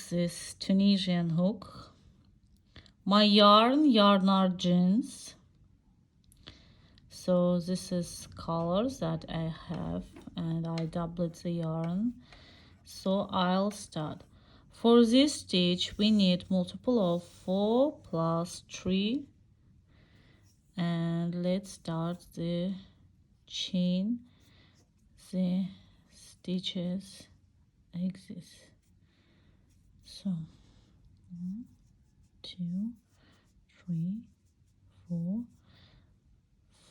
this Tunisian hook. My yarn jeans. So this is colors that I have, and I doubled the yarn. So I'll start. For this stitch we need multiple of 4 plus 3, and let's start the chain the stitches like this. So 1, 2, 3, 4,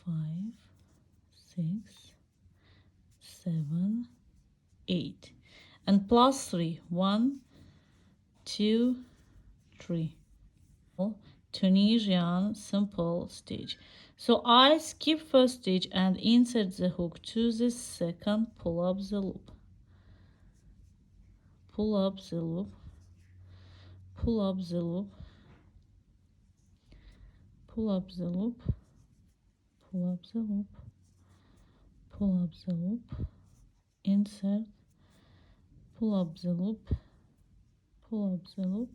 5, 6, 7, 8, and plus 3. 1, 2, 3. Tunisian simple stitch. So I skip first stitch and insert the hook to the second, pull up the loop, pull up the loop, pull up the loop, pull up the loop, pull up the loop, pull up the loop, insert, pull up the loop, pull up the loop,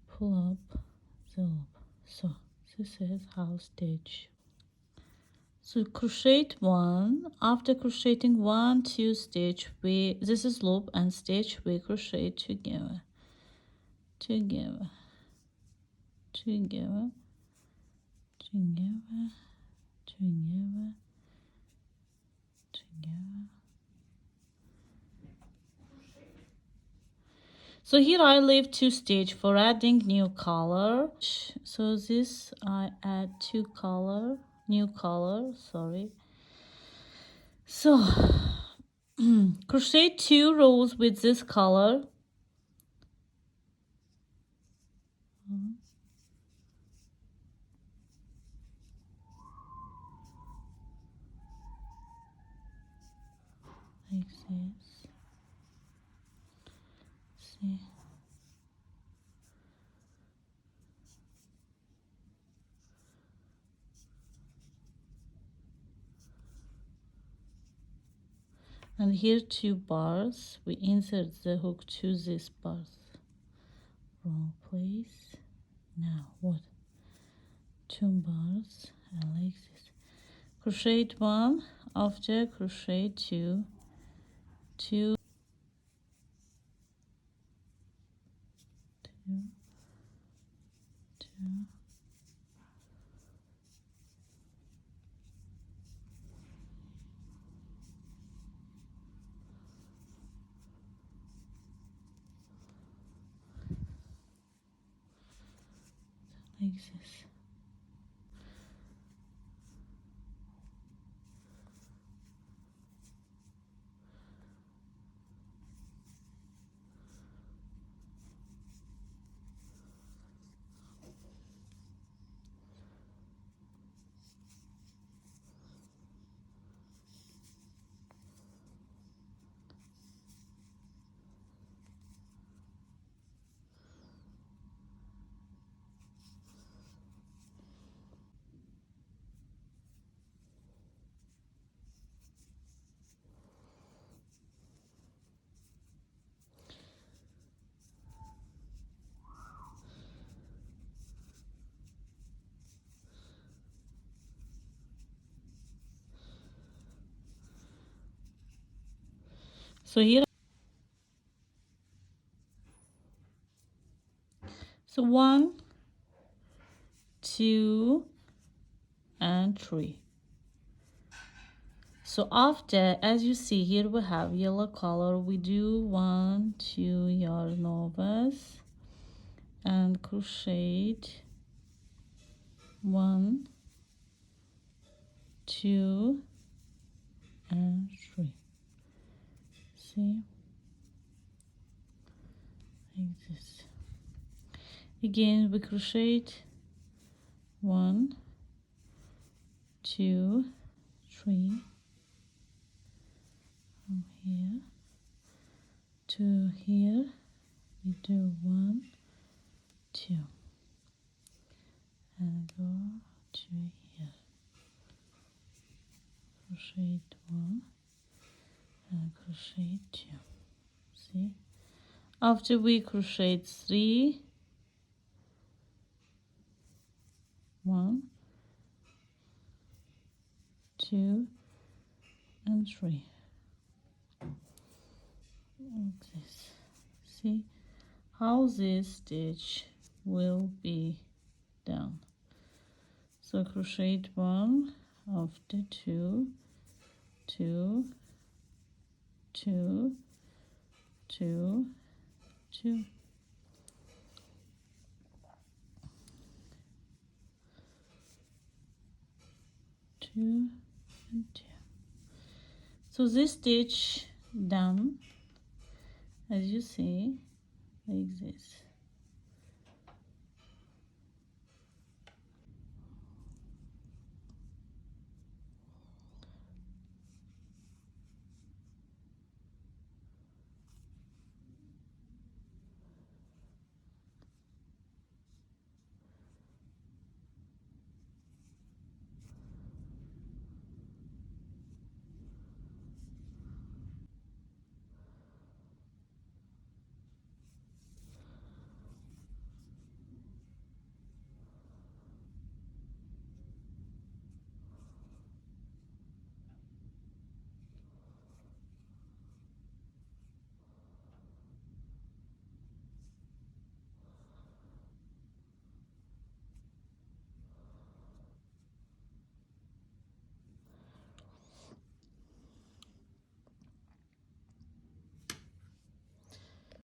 pull up the loop. So this is how stitch. So crochet 1. After crocheting 1, 2 stitch, this is loop and stitch, we crochet together, together, together, together, together, together. So here I leave 2 stitch for adding new color. So this I add 2 color, new color, sorry. So crochet 2 rows with this color. Like this. See. And here 2 bars, we insert the hook to this bars. Wrong place. Now what? 2 bars, I like this. Crochet 1, after crochet 2, 2, 2, 2, like this. So here, so 1, 2, and 3. So after, as you see here, we have yellow color. We do 1, 2 yarn overs and crochet 1, 2, and 3. See, like this. Again, we crochet 1, 2, 3 from here to here. We do 1, 2, and go to here. Crochet 1 and crochet 2. See, After we crochet 3, 1, 2 and 3, like this. See how this stitch will be done. So crochet 1, after 2, 2, 2, 2, 2. Two and 2. So this stitch done, as you see, like this.